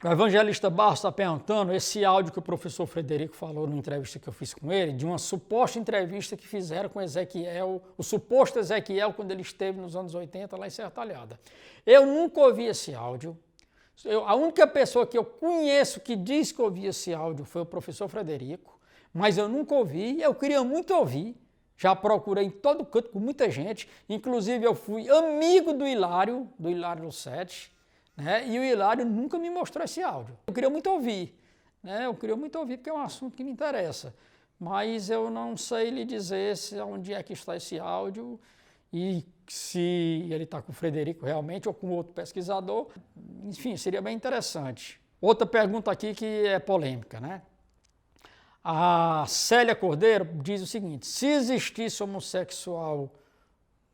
O evangelista Barros está perguntando esse áudio que o professor Frederico falou numa entrevista que eu fiz com ele, de uma suposta entrevista que fizeram com Ezequiel, o suposto Ezequiel, quando ele esteve nos anos 80 lá em Sertalhada. Eu nunca ouvi esse áudio. A única pessoa que eu conheço que diz que ouviu esse áudio foi o professor Frederico, mas eu nunca ouvi, eu queria muito ouvir. Já procurei em todo canto com muita gente, inclusive eu fui amigo do Hilário Sete, né? E o Hilário nunca me mostrou esse áudio. Eu queria muito ouvir, né? Eu queria muito ouvir porque é um assunto que me interessa, mas eu não sei lhe dizer onde é que está esse áudio e se ele está com o Frederico realmente ou com outro pesquisador. Enfim, seria bem interessante. Outra pergunta aqui que é polêmica, né? A Célia Cordeiro diz o seguinte: se existisse homossexual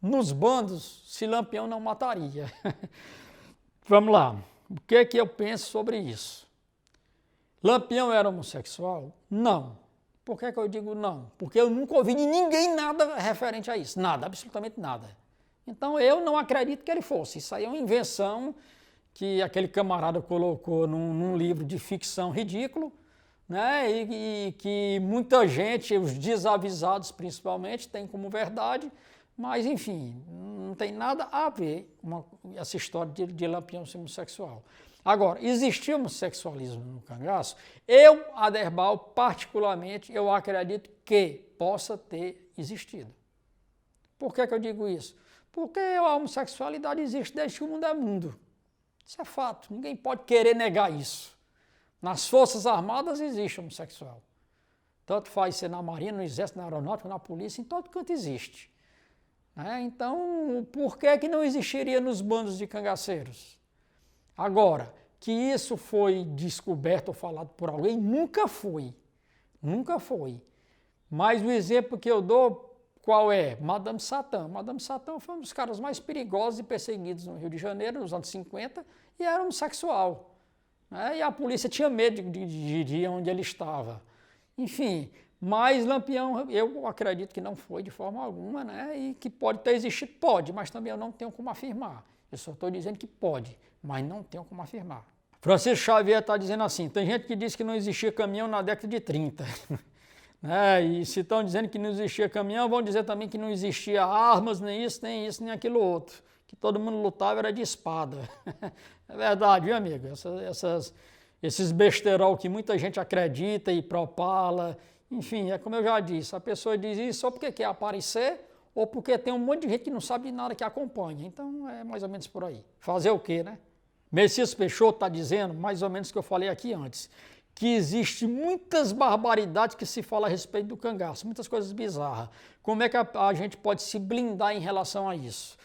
nos bandos, se Lampião não mataria. Vamos lá, o que é que eu penso sobre isso? Lampião era homossexual? Não. Por que é que eu digo não? Porque eu nunca ouvi de ninguém nada referente a isso, nada, absolutamente nada. Então eu não acredito que ele fosse, isso aí é uma invenção que aquele camarada colocou num livro de ficção ridículo, né? E que muita gente, os desavisados principalmente, tem como verdade, mas enfim, não tem nada a ver com essa história de Lampião ser homossexual. Agora, existia homossexualismo no cangaço? Eu, Aderbal, particularmente, eu acredito que possa ter existido. Por que eu digo isso? Porque a homossexualidade existe desde que o mundo é mundo. Isso é fato, ninguém pode querer negar isso. Nas Forças Armadas existe homossexual. Tanto faz ser na Marinha, no Exército, na Aeronáutica, na Polícia, em todo canto existe. Então, por que não existiria nos bandos de cangaceiros? Agora, que isso foi descoberto ou falado por alguém, nunca foi. Nunca foi. Mas o exemplo que eu dou, qual é? Madame Satã. Madame Satã foi um dos caras mais perigosos e perseguidos no Rio de Janeiro, nos anos 50, e era homossexual. E a polícia tinha medo de ir onde ele estava. Enfim, mas Lampião, eu acredito que não foi de forma alguma, né? E que pode ter existido, pode, mas também eu não tenho como afirmar. Eu só estou dizendo que pode, mas não tenho como afirmar. Francisco Xavier está dizendo assim, tem gente que diz que não existia caminhão na década de 30. E se estão dizendo que não existia caminhão, vão dizer também que não existia armas, nem isso, nem aquilo outro. Que todo mundo lutava era de espada. É verdade, viu, amigo? Esses besterol que muita gente acredita e propala. Enfim, é como eu já disse, a pessoa diz isso só porque quer aparecer ou porque tem um monte de gente que não sabe de nada que acompanha. Então é mais ou menos por aí. Fazer o quê, né? Messias Peixoto está dizendo, mais ou menos o que eu falei aqui antes, que existe muitas barbaridades que se fala a respeito do cangaço, muitas coisas bizarras. Como é que a gente pode se blindar em relação a isso?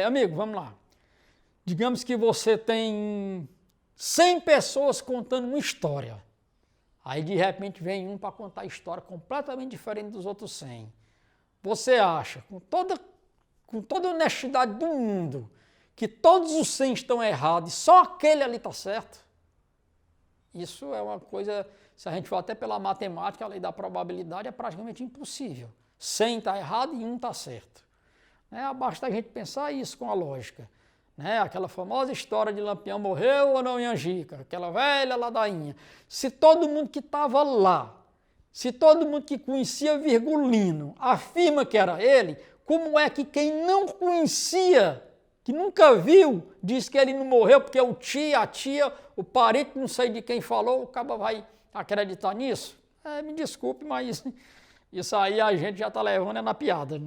Amigo, vamos lá. Digamos que você tem 100 pessoas contando uma história. Aí de repente vem um para contar a história completamente diferente dos outros 100. Você acha, com toda a honestidade do mundo, que todos os 100 estão errados e só aquele ali está certo? Isso é uma coisa, se a gente for até pela matemática, a lei da probabilidade é praticamente impossível. 100 está errado e 1 está certo. Basta a gente pensar isso com a lógica. Aquela famosa história de Lampião morreu ou não em Angica, aquela velha ladainha. Se todo mundo que estava lá, se todo mundo que conhecia Virgulino afirma que era ele, como é que quem não conhecia, que nunca viu, diz que ele não morreu porque o tio, a tia, o parente, não sei de quem falou, o cara vai acreditar nisso? Me desculpe, mas isso aí a gente já está levando na piada.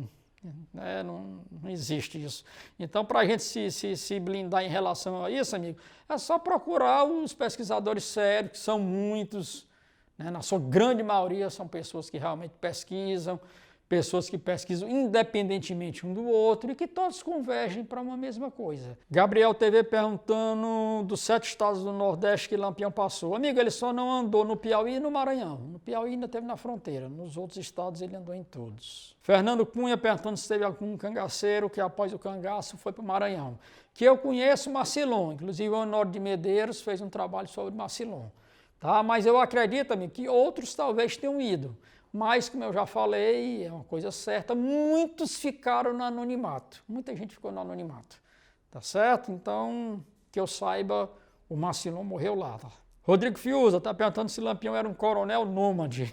Não existe isso. Então, para a gente se blindar em relação a isso, amigo, é só procurar os pesquisadores sérios, que são muitos, na sua grande maioria são pessoas que realmente pesquisam, pessoas que pesquisam independentemente um do outro e que todos convergem para uma mesma coisa. Gabriel TV perguntando dos 7 estados do Nordeste que Lampião passou. Amigo, ele só não andou no Piauí e no Maranhão. No Piauí ainda esteve na fronteira, nos outros estados ele andou em todos. Fernando Cunha perguntando se teve algum cangaceiro que após o cangaço foi para o Maranhão. Que eu conheço Macilon, inclusive o Honório de Medeiros fez um trabalho sobre Macilon. Mas eu acredito, amigo, que outros talvez tenham ido. Mas, como eu já falei, é uma coisa certa, muitos ficaram no anonimato. Muita gente ficou no anonimato. Tá certo? Então, que eu saiba, O Marcilon morreu lá. Tá? Rodrigo Fiuza está perguntando se Lampião era um coronel nômade.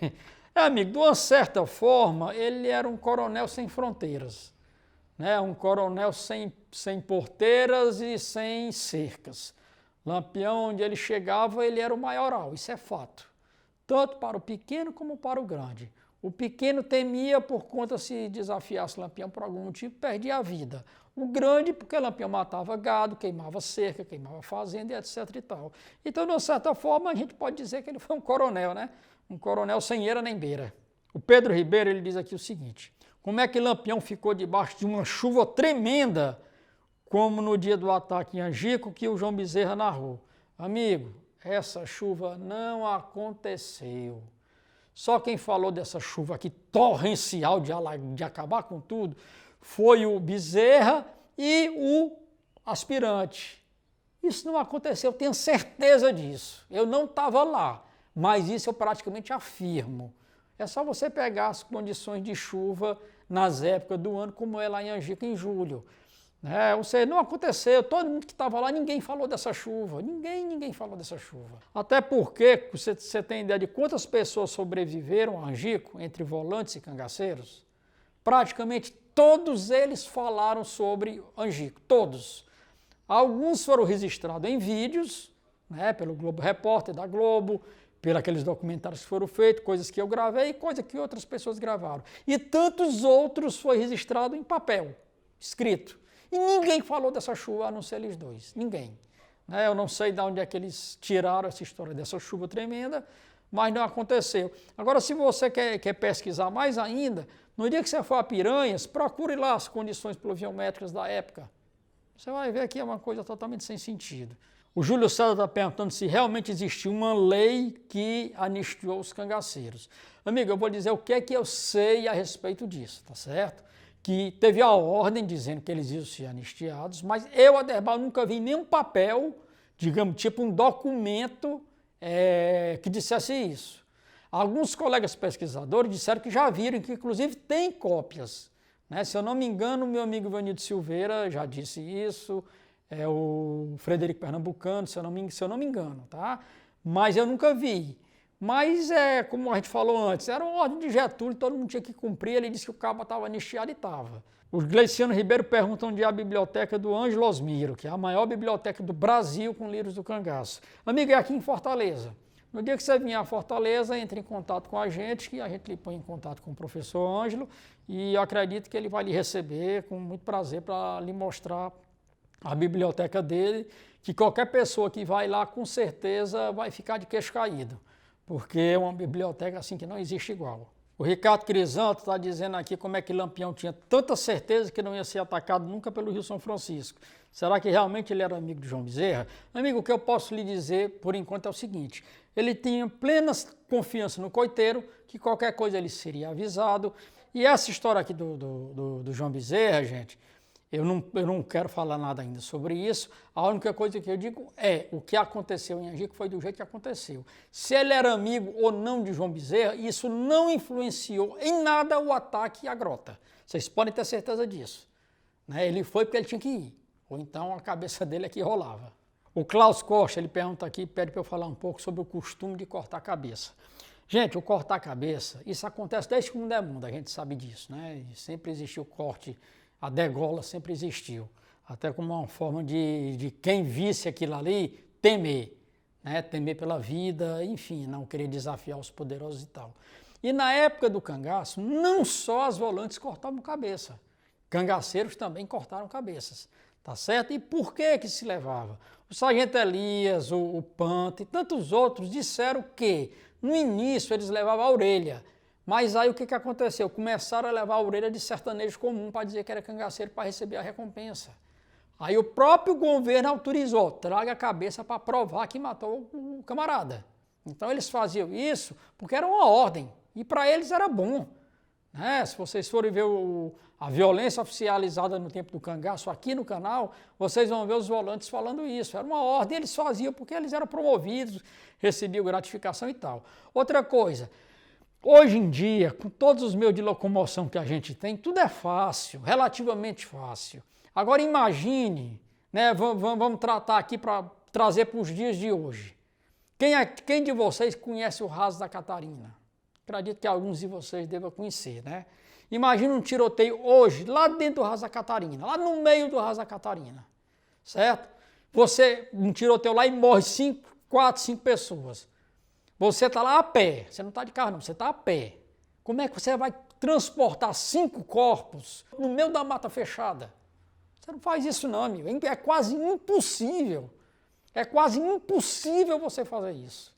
Amigo, de uma certa forma, ele era um coronel sem fronteiras. Né? Um coronel sem porteiras e sem cercas. Lampião, onde ele chegava, ele era o maioral, isso é fato. Tanto para o pequeno como para o grande. O pequeno temia por conta se desafiasse Lampião por algum motivo, perdia a vida. O grande, porque Lampião matava gado, queimava cerca, queimava fazenda, etc. e tal. Então, de uma certa forma, a gente pode dizer que ele foi um coronel, né? Um coronel sem eira nem beira. O Pedro Ribeiro, ele diz aqui o seguinte: como é que Lampião ficou debaixo de uma chuva tremenda, como no dia do ataque em Angico, que o João Bezerra narrou? Amigo, essa chuva não aconteceu. Só quem falou dessa chuva aqui torrencial de acabar com tudo foi o Bezerra e o aspirante. Isso não aconteceu, eu tenho certeza disso. Eu não estava lá, mas isso eu praticamente afirmo. É só você pegar as condições de chuva nas épocas do ano, como é lá em Angico, em julho. Ou seja, não aconteceu, todo mundo que estava lá, ninguém falou dessa chuva, ninguém falou dessa chuva. Até porque, você tem ideia de quantas pessoas sobreviveram a Angico, entre volantes e cangaceiros? Praticamente todos eles falaram sobre Angico, todos. Alguns foram registrados em vídeos, pelo Globo Repórter da Globo, pelos aqueles documentários que foram feitos, coisas que eu gravei e coisas que outras pessoas gravaram. E tantos outros foi registrado em papel, escrito. E ninguém falou dessa chuva, a não ser eles dois. Ninguém. Eu não sei de onde é que eles tiraram essa história dessa chuva tremenda, mas não aconteceu. Agora, se você quer pesquisar mais ainda, no dia que você for a Piranhas, procure lá as condições pluviométricas da época. Você vai ver que é uma coisa totalmente sem sentido. O Júlio César está perguntando se realmente existiu uma lei que anistiou os cangaceiros. Amigo, eu vou dizer o que é que eu sei a respeito disso, tá certo? Que teve a ordem dizendo que eles iam ser anistiados, mas eu, Aderbal, nunca vi nenhum papel, digamos, tipo um documento que dissesse isso. Alguns colegas pesquisadores disseram que já viram, que inclusive tem cópias. Se eu não me engano, o meu amigo Ivanildo Silveira já disse isso, o Frederico Pernambucano, se eu não me engano, tá? Mas eu nunca vi. Mas, como a gente falou antes, era uma ordem de Getúlio, todo mundo tinha que cumprir, ele disse que o cabo estava anistiado e estava. O Gleiciano Ribeiro pergunta onde é a biblioteca do Ângelo Osmiro, que é a maior biblioteca do Brasil com livros do cangaço. Amigo, é aqui em Fortaleza. No dia que você vier a Fortaleza, entre em contato com a gente, que a gente lhe põe em contato com o professor Ângelo, e eu acredito que ele vai lhe receber com muito prazer para lhe mostrar a biblioteca dele, que qualquer pessoa que vai lá, com certeza, vai ficar de queixo caído. Porque é uma biblioteca assim que não existe igual. O Ricardo Crisanto está dizendo aqui como é que Lampião tinha tanta certeza que não ia ser atacado nunca pelo Rio São Francisco. Será que realmente ele era amigo de João Bezerra? Amigo, o que eu posso lhe dizer por enquanto é o seguinte: ele tinha plena confiança no coiteiro, que qualquer coisa ele seria avisado. E essa história aqui do João Bezerra, gente, eu não quero falar nada ainda sobre isso. A única coisa que eu digo é o que aconteceu em Angico foi do jeito que aconteceu. Se ele era amigo ou não de João Bezerra, isso não influenciou em nada o ataque à grota. Vocês podem ter certeza disso. Ele foi porque ele tinha que ir. Ou então a cabeça dele é que rolava. O Klaus Costa, ele pergunta aqui, pede para eu falar um pouco sobre o costume de cortar a cabeça. Gente, o cortar a cabeça, isso acontece desde que o mundo é mundo, a gente sabe disso, E sempre existiu o corte. A degola sempre existiu, até como uma forma de quem visse aquilo ali temer, temer pela vida, enfim, não querer desafiar os poderosos e tal. E na época do cangaço, não só as volantes cortavam cabeça, cangaceiros também cortaram cabeças, tá certo? E por que se levava? O sargento Elias, o Panta e tantos outros disseram que no início eles levavam a orelha. Mas aí o que aconteceu? Começaram a levar a orelha de sertanejo comum para dizer que era cangaceiro para receber a recompensa. Aí o próprio governo autorizou, traga a cabeça para provar que matou o camarada. Então eles faziam isso porque era uma ordem e para eles era bom. Se vocês forem ver a violência oficializada no tempo do cangaço aqui no canal, vocês vão ver os volantes falando isso. Era uma ordem, eles faziam porque eles eram promovidos, recebiam gratificação e tal. Outra coisa, hoje em dia, com todos os meios de locomoção que a gente tem, tudo é fácil, relativamente fácil. Agora imagine, vamos tratar aqui para trazer para os dias de hoje. Quem de vocês conhece o Raso da Catarina? Acredito que alguns de vocês devem conhecer, né? Imagina um tiroteio hoje, lá dentro do Raso da Catarina, lá no meio do Raso da Catarina, certo? Um tiroteio lá e morre 4, 5 pessoas. Você está lá a pé, você não está de carro não, você está a pé. Como é que você vai transportar 5 corpos no meio da mata fechada? Você não faz isso não, amigo, é quase impossível. É quase impossível você fazer isso.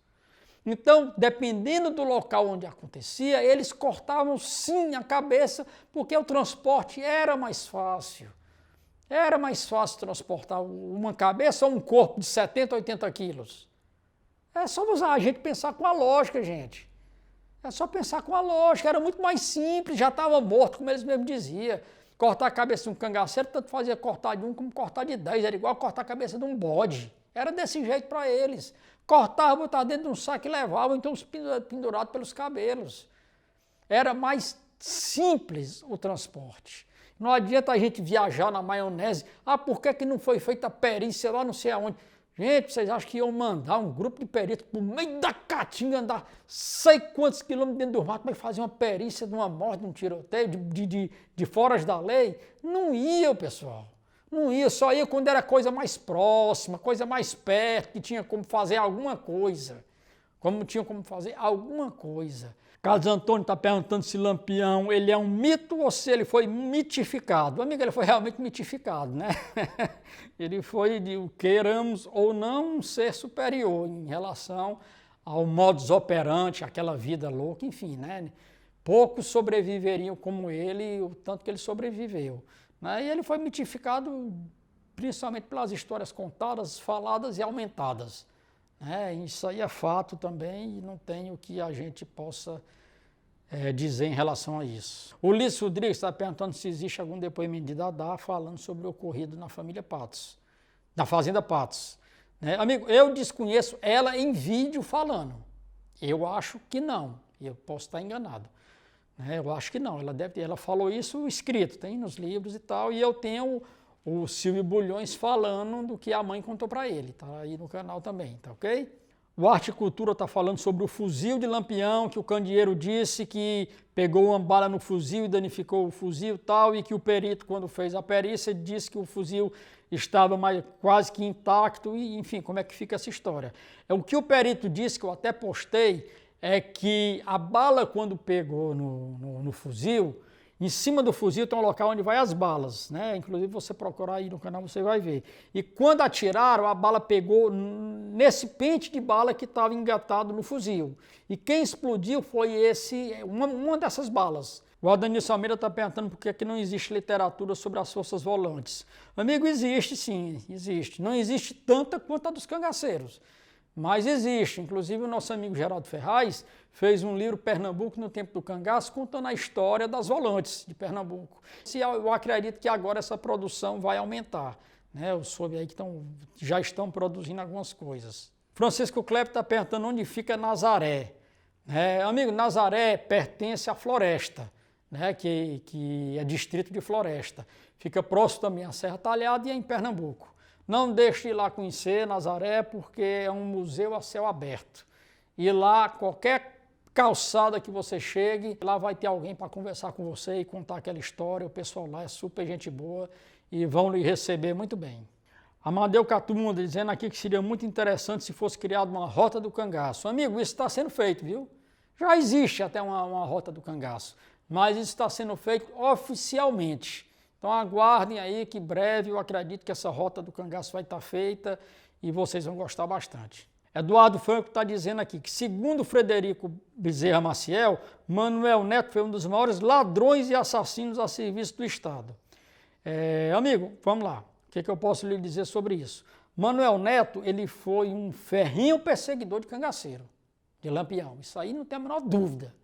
Então, dependendo do local onde acontecia, eles cortavam sim a cabeça, porque o transporte era mais fácil. Era mais fácil transportar uma cabeça ou um corpo de 70, 80 quilos. É só a gente pensar com a lógica, gente. É só pensar com a lógica, era muito mais simples, já estava morto, como eles mesmos diziam. Cortar a cabeça de um cangaceiro, tanto fazia cortar de um como cortar de 10, era igual cortar a cabeça de um bode. Era desse jeito para eles. Cortavam, botavam dentro de um saco e levavam, então pendurados pelos cabelos. Era mais simples o transporte. Não adianta a gente viajar na maionese. Ah, por que não foi feita a perícia lá não sei aonde? Gente, vocês acham que iam mandar um grupo de peritos por meio da caatinga andar sei quantos quilômetros dentro do mato para fazer uma perícia de uma morte, de um tiroteio, de foras da lei? Não ia, pessoal. Não ia, só ia quando era coisa mais próxima, coisa mais perto, que tinha como fazer alguma coisa. Tinha como fazer alguma coisa. Carlos Antônio está perguntando se Lampião ele é um mito ou se ele foi mitificado. Amigo, ele foi realmente mitificado, né? Ele foi, queiramos ou não, um ser superior em relação ao modus operandi, aquela vida louca, enfim, né? Poucos sobreviveriam como ele, o tanto que ele sobreviveu. Né? E ele foi mitificado principalmente pelas histórias contadas, faladas e aumentadas. Isso aí é fato também e não tem o que a gente possa dizer em relação a isso. O Ulisses Rodrigues está perguntando se existe algum depoimento de Dadá falando sobre o ocorrido na família Patos, na fazenda Patos. Amigo, eu desconheço ela em vídeo falando. Eu acho que não, eu posso estar enganado. Eu acho que não, ela falou isso escrito, tem nos livros e tal, e eu tenho o Silvio Bulhões falando do que a mãe contou para ele, tá aí no canal também, tá ok? O Arte e Cultura está falando sobre o fuzil de Lampião, que o candeeiro disse que pegou uma bala no fuzil e danificou o fuzil e tal, e que o perito, quando fez a perícia, disse que o fuzil estava quase que intacto, e enfim, como é que fica essa história? O que o perito disse, que eu até postei, é que a bala, quando pegou no fuzil, em cima do fuzil tem um local onde vai as balas, né? Inclusive você procurar aí no canal, você vai ver. E quando atiraram, a bala pegou nesse pente de bala que estava engatado no fuzil. E quem explodiu foi uma dessas balas. O Aldanilson Almeida está perguntando por que não existe literatura sobre as forças volantes. Amigo, existe sim, existe. Não existe tanta quanto a dos cangaceiros. Mas existe, inclusive o nosso amigo Geraldo Ferraz fez um livro Pernambuco no Tempo do Cangaço, contando a história das volantes de Pernambuco. Eu acredito que agora essa produção vai aumentar, né? Eu soube aí que já estão produzindo algumas coisas. Francisco Kleber está perguntando onde fica Nazaré. Amigo, Nazaré pertence à Floresta, né? que é distrito de Floresta. Fica próximo também à Serra Talhada e é em Pernambuco. Não deixe de ir lá conhecer Nazaré, porque é um museu a céu aberto. E lá, qualquer calçada que você chegue, lá vai ter alguém para conversar com você e contar aquela história. O pessoal lá é super gente boa e vão lhe receber muito bem. Amadeu Catumunda dizendo aqui que seria muito interessante se fosse criada uma rota do cangaço. Amigo, isso está sendo feito, viu? Já existe até uma rota do cangaço, mas isso está sendo feito oficialmente. Então aguardem aí que breve eu acredito que essa rota do cangaço vai estar feita e vocês vão gostar bastante. Eduardo Franco está dizendo aqui que, segundo Frederico Bezerra Maciel, Manuel Neto foi um dos maiores ladrões e assassinos a serviço do Estado. Amigo, vamos lá. O que eu posso lhe dizer sobre isso? Manuel Neto, ele foi um ferrenho perseguidor de cangaceiro, de Lampião. Isso aí não tem a menor dúvida.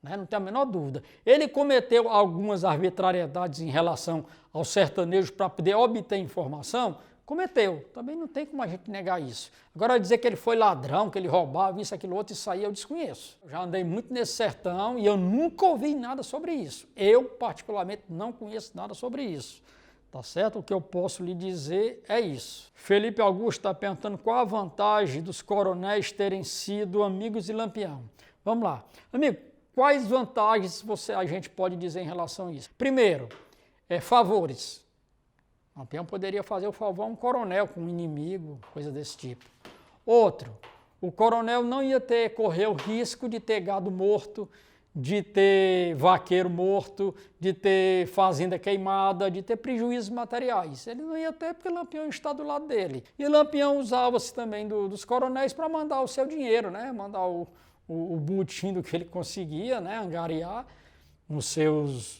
Não tem a menor dúvida. Ele cometeu algumas arbitrariedades em relação aos sertanejos para poder obter informação, cometeu. Também não tem como a gente negar isso. Agora, dizer que ele foi ladrão, que ele roubava isso, aquilo, outro, isso aí eu desconheço. Eu já andei muito nesse sertão e eu nunca ouvi nada sobre isso. Eu, particularmente, não conheço nada sobre isso. Tá certo? O que eu posso lhe dizer é isso. Felipe Augusto está perguntando qual a vantagem dos coronéis terem sido amigos de Lampião. Vamos lá. Amigo, quais vantagens a gente pode dizer em relação a isso? Primeiro, favores. Lampião poderia fazer o favor a um coronel com um inimigo, coisa desse tipo. Outro, o coronel não ia correr o risco de ter gado morto, de ter vaqueiro morto, de ter fazenda queimada, de ter prejuízos materiais. Ele não ia ter porque Lampião está do lado dele. E Lampião usava-se também dos coronéis para mandar o seu dinheiro, né? Mandar o butim do que ele conseguia, né? Angariar nos seus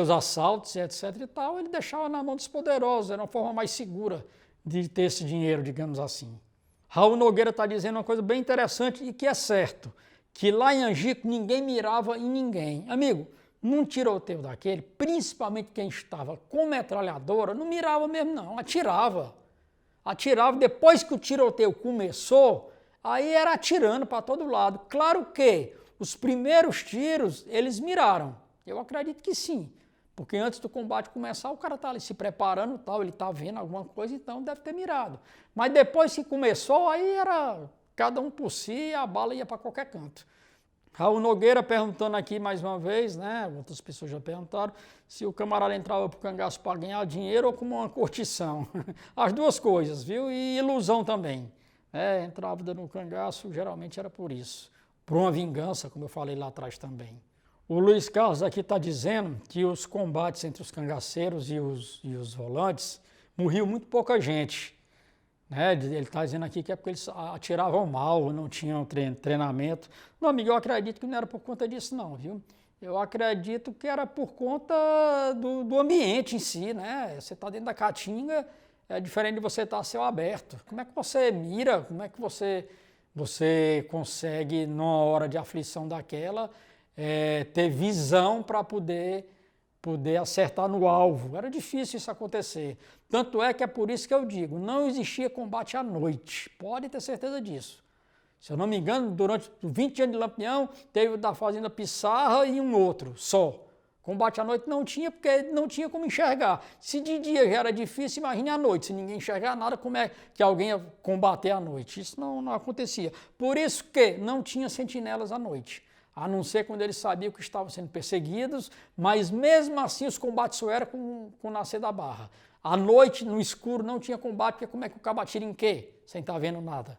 assaltos, etc. e tal. Ele deixava na mão dos poderosos, era uma forma mais segura de ter esse dinheiro, digamos assim. Raul Nogueira está dizendo uma coisa bem interessante e que é certo, que lá em Angico ninguém mirava em ninguém. Amigo, num tiroteio daquele, principalmente quem estava com metralhadora, não mirava mesmo não, atirava. Atirava, depois que o tiroteio começou, aí era atirando para todo lado. Claro que os primeiros tiros eles miraram, eu acredito que sim. Porque antes do combate começar, o cara está ali se preparando, tal, ele está vendo alguma coisa, então deve ter mirado. Mas depois que começou, aí era cada um por si e a bala ia para qualquer canto. Raul Nogueira perguntando aqui mais uma vez, né? Outras pessoas já perguntaram, se o camarada entrava para o cangaço para ganhar dinheiro ou como uma curtição. As duas coisas, viu? E ilusão também. Entrava no cangaço, geralmente era por isso. Por uma vingança, como eu falei lá atrás também. O Luiz Carlos aqui está dizendo que os combates entre os cangaceiros e os volantes morriu muito pouca gente. Ele está dizendo aqui que é porque eles atiravam mal, não tinham treinamento. Não, amigo, eu acredito que não era por conta disso não, viu? Eu acredito que era por conta do ambiente em si, né? Você está dentro da caatinga, é diferente de você estar a céu aberto. Como é que você mira, como é que você consegue, numa hora de aflição daquela, ter visão para poder acertar no alvo? Era difícil isso acontecer. Tanto é que é por isso que eu digo, não existia combate à noite, pode ter certeza disso. Se eu não me engano, durante 20 anos de Lampião, teve o da Fazenda Pissarra e um outro só. Combate à noite não tinha, porque não tinha como enxergar. Se de dia já era difícil, imagine à noite. Se ninguém enxergar nada, como é que alguém ia combater à noite? Isso não acontecia. Por isso que não tinha sentinelas à noite. A não ser quando eles sabiam que estavam sendo perseguidos, mas mesmo assim os combates só eram com o nascer da barra. À noite, no escuro, não tinha combate, porque como é que o cabo atira em quê? Sem estar vendo nada.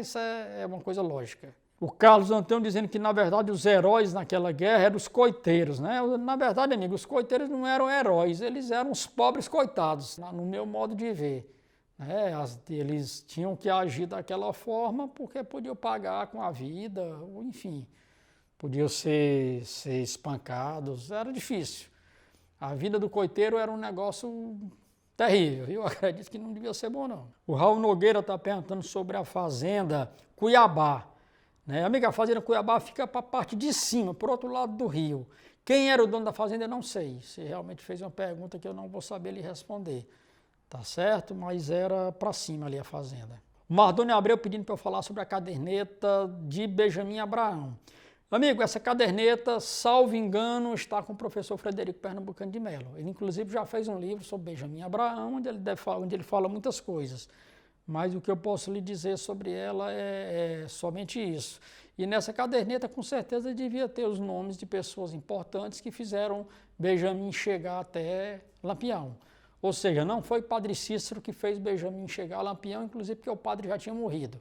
Isso é uma coisa lógica. O Carlos Antônio dizendo que, na verdade, os heróis naquela guerra eram os coiteiros. Na verdade, amigo, os coiteiros não eram heróis, eles eram os pobres coitados, no meu modo de ver. Eles tinham que agir daquela forma porque podiam pagar com a vida, ou enfim. Podiam ser espancados, era difícil. A vida do coiteiro era um negócio terrível, eu acredito que não devia ser bom não. O Raul Nogueira está perguntando sobre a fazenda Cuiabá. Amiga, a fazenda Cuiabá fica para a parte de cima, para o outro lado do rio. Quem era o dono da fazenda eu não sei, você realmente fez uma pergunta que eu não vou saber lhe responder. Tá certo? Mas era para cima ali a fazenda. O Mardônio Abreu pedindo para eu falar sobre a caderneta de Benjamin Abraão. Amigo, essa caderneta, salvo engano, está com o professor Frederico Pernambucano de Mello. Ele, inclusive, já fez um livro sobre Benjamin Abraão, onde ele fala muitas coisas. Mas o que eu posso lhe dizer sobre ela é somente isso. E nessa caderneta, com certeza, devia ter os nomes de pessoas importantes que fizeram Benjamin chegar até Lampião. Ou seja, não foi Padre Cícero que fez Benjamin chegar a Lampião, inclusive porque o padre já tinha morrido.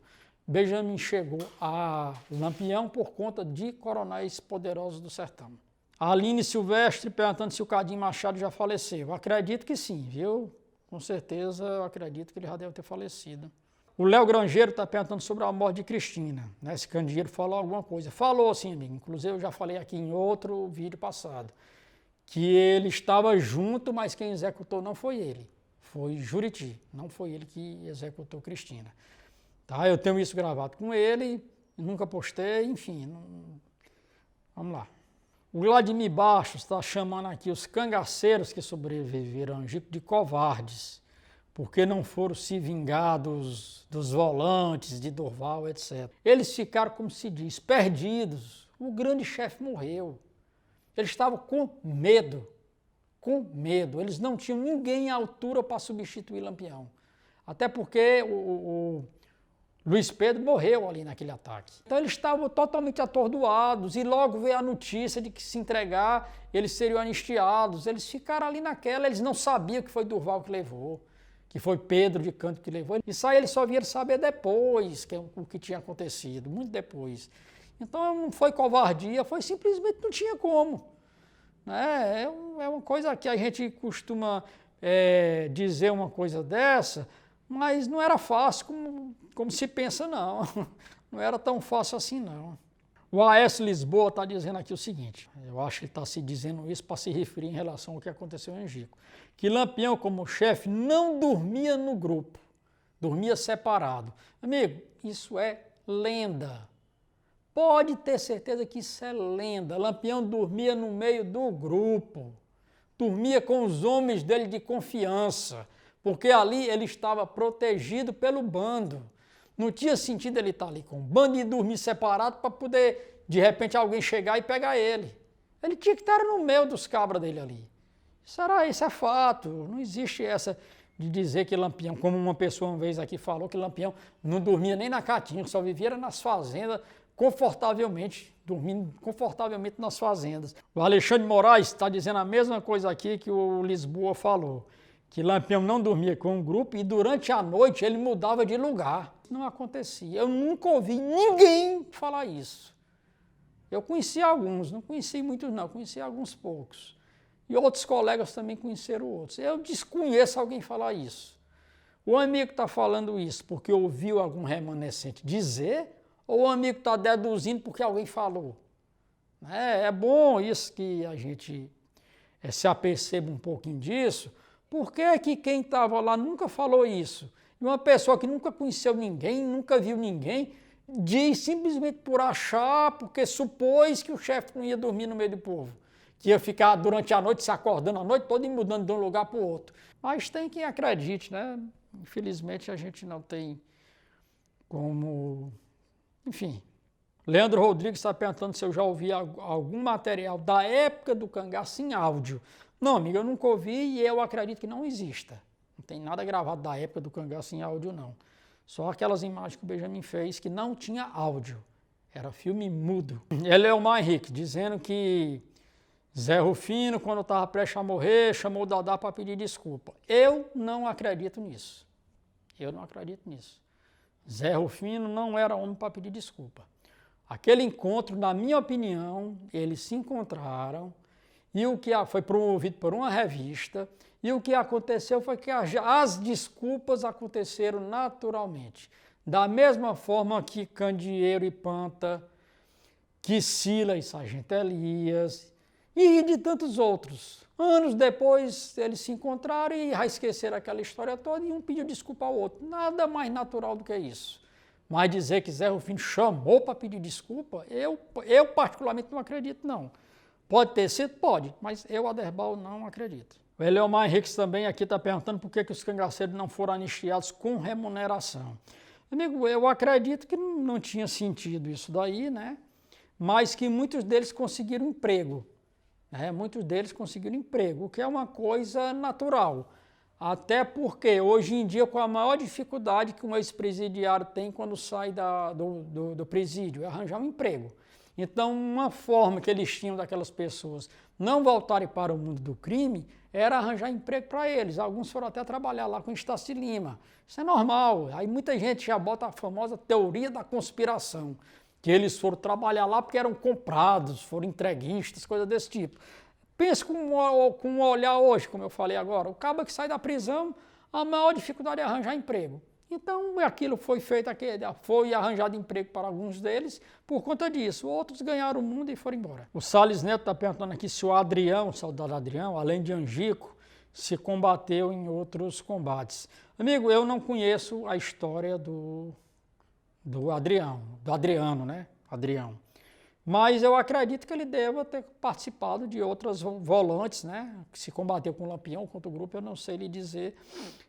Benjamin chegou a Lampião por conta de coronéis poderosos do sertão. A Aline Silvestre perguntando se o Cadim Machado já faleceu. Acredito que sim, viu? Com certeza, eu acredito que ele já deve ter falecido. O Léo Grangeiro está perguntando sobre a morte de Cristina. Esse candeeiro falou alguma coisa. Falou sim, amigo. Inclusive, eu já falei aqui em outro vídeo passado. Que ele estava junto, mas quem executou não foi ele. Foi Juriti. Não foi ele que executou Cristina. Tá, eu tenho isso gravado com ele, nunca postei, enfim. Vamos lá. O Vladimir Bastos está chamando aqui os cangaceiros que sobreviveram a Angico de covardes, porque não foram se vingar dos volantes, de Dorval, etc. Eles ficaram, como se diz, perdidos. O grande chefe morreu. Eles estavam com medo com medo. Eles não tinham ninguém à altura para substituir Lampião. Até porque o Luiz Pedro morreu ali naquele ataque. Então eles estavam totalmente atordoados e logo veio a notícia de que se entregar, eles seriam anistiados. Eles ficaram ali naquela, eles não sabiam que foi Durval que levou, que foi Pedro de Canto que levou. Isso aí eles só vieram saber depois o que tinha acontecido, muito depois. Então não foi covardia, foi simplesmente não tinha como. É uma coisa que a gente costuma dizer uma coisa dessa, mas não era fácil como se pensa, não. Não era tão fácil assim, não. O A.S. Lisboa está dizendo aqui o seguinte, eu acho que ele está se dizendo isso para se referir em relação ao que aconteceu em Angico, que Lampião, como chefe, não dormia no grupo, dormia separado. Amigo, isso é lenda. Pode ter certeza que isso é lenda. Lampião dormia no meio do grupo, dormia com os homens dele de confiança, porque ali ele estava protegido pelo bando. Não tinha sentido ele estar ali com o bando e dormir separado para poder, de repente, alguém chegar e pegar ele. Ele tinha que estar no meio dos cabras dele ali. Isso é fato. Não existe essa de dizer que Lampião, como uma pessoa uma vez aqui falou, que Lampião não dormia nem na Caatinga, só vivia nas fazendas confortavelmente, dormindo confortavelmente nas fazendas. O Alexandre Moraes está dizendo a mesma coisa aqui que o Lisboa falou, que Lampião não dormia com um grupo e durante a noite ele mudava de lugar. Não acontecia. Eu nunca ouvi ninguém falar isso. Eu conheci alguns, não conheci muitos não, conheci alguns poucos. E outros colegas também conheceram outros. Eu desconheço alguém falar isso. O amigo está falando isso porque ouviu algum remanescente dizer, ou o amigo está deduzindo porque alguém falou. É bom isso que a gente se aperceba um pouquinho disso. Por que quem estava lá nunca falou isso? E uma pessoa que nunca conheceu ninguém, nunca viu ninguém, diz simplesmente por achar, porque supôs que o chefe não ia dormir no meio do povo, que ia ficar durante a noite se acordando a noite toda e mudando de um lugar para o outro. Mas tem quem acredite, né? Infelizmente a gente não tem como... Enfim, Leandro Rodrigues está perguntando se eu já ouvi algum material da época do cangaço em áudio. Não, amigo, eu nunca ouvi e eu acredito que não exista. Não tem nada gravado da época do cangaço em áudio, não. Só aquelas imagens que o Benjamin fez que não tinha áudio. Era filme mudo. Eleomar Henrique, dizendo que Zé Rufino, quando estava prestes a morrer, chamou o Dadá para pedir desculpa. Eu não acredito nisso. Eu não acredito nisso. Zé Rufino não era homem para pedir desculpa. Aquele encontro, na minha opinião, eles se encontraram e o que foi promovido por uma revista, e o que aconteceu foi que as desculpas aconteceram naturalmente. Da mesma forma que Candeeiro e Panta, que Sila e Sargento Elias, e de tantos outros. Anos depois, eles se encontraram e já esqueceram aquela história toda e um pediu desculpa ao outro. Nada mais natural do que isso. Mas dizer que Zé Rufino chamou para pedir desculpa, eu particularmente não acredito, não. Pode ter sido? Pode, mas eu, Aderbal, não acredito. O Eleomar Henriques também aqui está perguntando por que os cangaceiros não foram anistiados com remuneração. Amigo, eu acredito que não tinha sentido isso daí, né? Mas que muitos deles conseguiram emprego. Muitos deles conseguiram emprego, o que é uma coisa natural. Até porque hoje em dia, com a maior dificuldade que um ex-presidiário tem quando sai do presídio, é arranjar um emprego. Então, uma forma que eles tinham daquelas pessoas não voltarem para o mundo do crime era arranjar emprego para eles. Alguns foram até trabalhar lá com Estácio Lima. Isso é normal. Aí muita gente já bota a famosa teoria da conspiração, que eles foram trabalhar lá porque eram comprados, foram entreguistas, coisa desse tipo. Pense com um olhar hoje, como eu falei agora. O cabo que sai da prisão, a maior dificuldade é arranjar emprego. Então, aquilo foi feito, foi arranjado emprego para alguns deles por conta disso. Outros ganharam o mundo e foram embora. O Salles Neto está perguntando aqui se o Adrião, o soldado Adrião, além de Angico, se combateu em outros combates. Amigo, eu não conheço a história do Adriano, né? Adrião. Mas eu acredito que ele deva ter participado de outras volantes, né? Que se combateu com o Lampião, contra o grupo, eu não sei lhe dizer.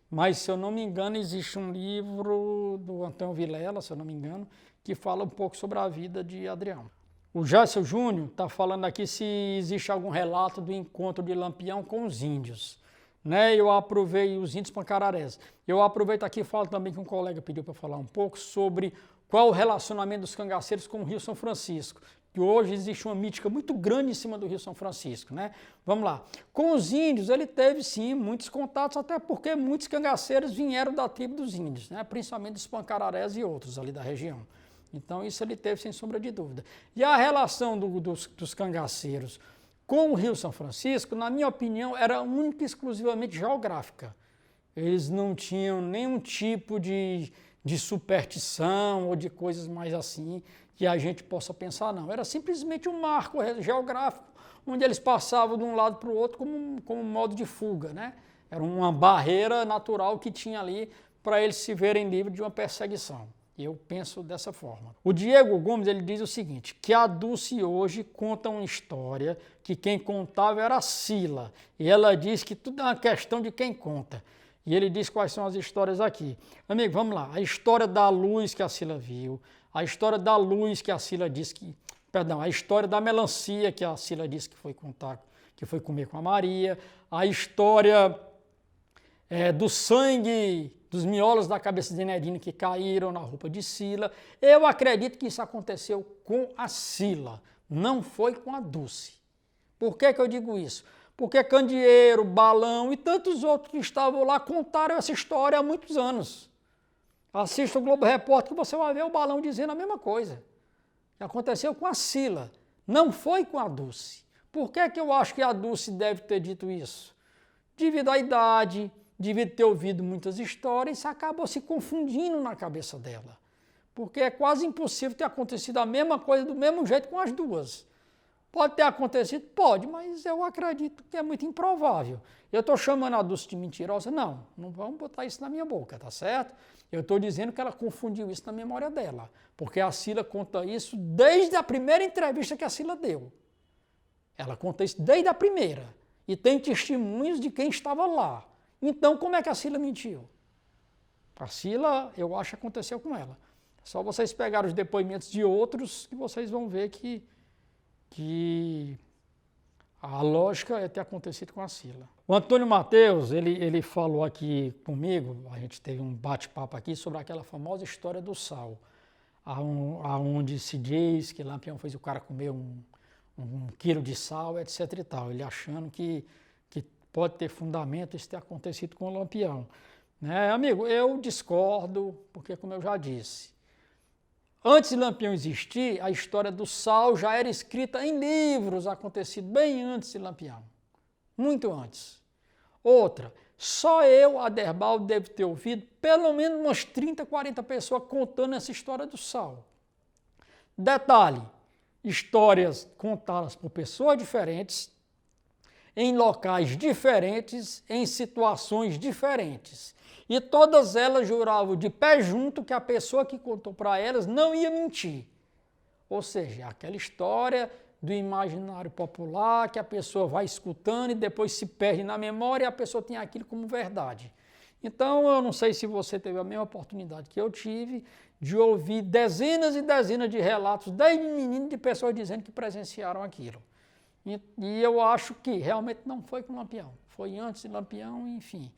Mas, se eu não me engano, existe um livro do Antônio Vilela, se eu não me engano, que fala um pouco sobre a vida de Adrião. O Jássio Júnior está falando aqui se existe algum relato do encontro de Lampião com os índios. Né? Eu aproveito os índios pancararés. Eu aproveito aqui e falo também que um colega pediu para falar um pouco sobre qual o relacionamento dos cangaceiros com o Rio São Francisco. Que hoje existe uma mítica muito grande em cima do Rio São Francisco. Né? Vamos lá. Com os índios ele teve sim muitos contatos, até porque muitos cangaceiros vieram da tribo dos índios, né? Principalmente dos pancararés e outros ali da região. Então isso ele teve sem sombra de dúvida. E a relação dos cangaceiros com o Rio São Francisco, na minha opinião, era única e exclusivamente geográfica. Eles não tinham nenhum tipo de superstição ou de coisas mais assim que a gente possa pensar, não. Era simplesmente um marco geográfico onde eles passavam de um lado para o outro como um modo de fuga, né? Era uma barreira natural que tinha ali para eles se verem livres de uma perseguição. Eu penso dessa forma. O Diego Gomes ele diz o seguinte, que a Dulce hoje conta uma história que quem contava era a Sila. E ela diz que tudo é uma questão de quem conta. E ele diz quais são as histórias aqui. Amigo, vamos lá. A história da luz que a Sila viu, a história da luz que a Sila disse que... Perdão, a história da melancia que a Sila disse que foi contar, que foi comer com a Maria, a história do sangue, dos miolos da cabeça de Nerina que caíram na roupa de Sila. Eu acredito que isso aconteceu com a Sila, não foi com a Dulce. Por que eu digo isso? Porque Candeeiro, Balão e tantos outros que estavam lá contaram essa história há muitos anos. Assista o Globo Repórter que você vai ver o Balão dizendo a mesma coisa. Que aconteceu com a Sila, não foi com a Dulce. Por que eu acho que a Dulce deve ter dito isso? Devido à idade, devido ter ouvido muitas histórias, isso acabou se confundindo na cabeça dela. Porque é quase impossível ter acontecido a mesma coisa do mesmo jeito com as duas. Pode ter acontecido? Pode, mas eu acredito que é muito improvável. Eu estou chamando a Dulce de mentirosa? Não, não vamos botar isso na minha boca, tá certo? Eu estou dizendo que ela confundiu isso na memória dela, porque a Sila conta isso desde a primeira entrevista que a Sila deu. Ela conta isso desde a primeira, e tem testemunhos de quem estava lá. Então, como é que a Sila mentiu? A Sila, eu acho que aconteceu com ela. Só vocês pegarem os depoimentos de outros que vocês vão ver que a lógica é ter acontecido com a Sila. O Antônio Mateus, ele falou aqui comigo, a gente teve um bate-papo aqui sobre aquela famosa história do sal, aonde se diz que Lampião fez o cara comer um quilo de sal, etc e tal, ele achando que pode ter fundamento isso ter acontecido com o Lampião. Né? Amigo, eu discordo, porque como eu já disse, antes de Lampião existir, a história do sal já era escrita em livros, acontecido bem antes de Lampião. Muito antes. Outra, só eu, Aderbal, devo ter ouvido pelo menos umas 30, 40 pessoas contando essa história do sal. Detalhe, histórias contadas por pessoas diferentes, em locais diferentes, em situações diferentes. E todas elas juravam de pé junto que a pessoa que contou para elas não ia mentir. Ou seja, aquela história do imaginário popular que a pessoa vai escutando e depois se perde na memória e a pessoa tem aquilo como verdade. Então, eu não sei se você teve a mesma oportunidade que eu tive de ouvir dezenas e dezenas de relatos, desde menino, de pessoas dizendo que presenciaram aquilo. E eu acho que realmente não foi com Lampião, foi antes de Lampião, enfim.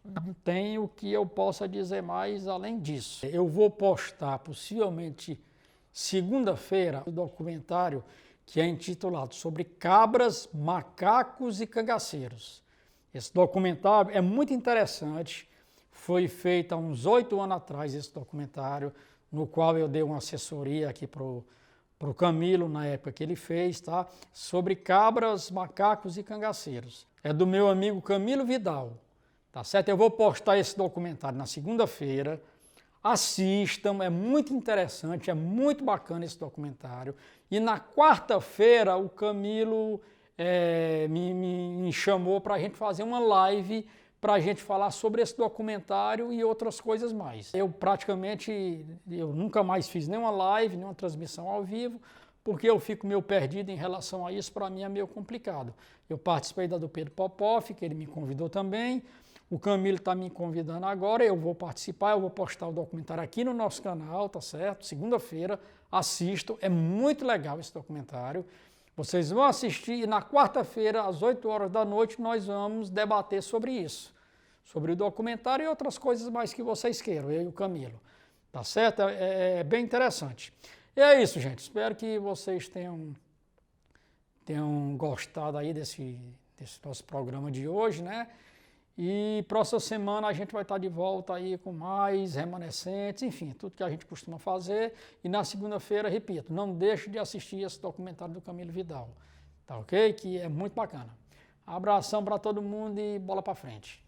Não tem o que eu possa dizer mais além disso. Eu vou postar, possivelmente, segunda-feira, um documentário que é intitulado Sobre Cabras, Macacos e Cangaceiros. Esse documentário é muito interessante, foi feito há uns 8 anos atrás, esse documentário, no qual eu dei uma assessoria aqui para o Camilo, na época que ele fez, tá? Sobre cabras, macacos e cangaceiros. É do meu amigo Camilo Vidal. Tá certo? Eu vou postar esse documentário na segunda-feira. Assistam, é muito interessante, é muito bacana esse documentário. E na quarta-feira o Camilo me chamou para a gente fazer uma live para a gente falar sobre esse documentário e outras coisas mais. Eu nunca mais fiz nenhuma live, nenhuma transmissão ao vivo, porque eu fico meio perdido em relação a isso, para mim é meio complicado. Eu participei da do Pedro Popoff, que ele me convidou também. O Camilo está me convidando agora, eu vou participar, eu vou postar o documentário aqui no nosso canal, tá certo? Segunda-feira, assistam, é muito legal esse documentário. Vocês vão assistir e na quarta-feira, às 8 horas da noite, nós vamos debater sobre isso. Sobre o documentário e outras coisas mais que vocês queiram, eu e o Camilo. Tá certo? É bem interessante. E é isso, gente. Espero que vocês tenham gostado aí desse nosso programa de hoje, né? E próxima semana a gente vai estar de volta aí com mais remanescentes, enfim, tudo que a gente costuma fazer. E na segunda-feira, repito, não deixe de assistir esse documentário do Camilo Vidal, tá ok? Que é muito bacana. Abração para todo mundo e bola para frente.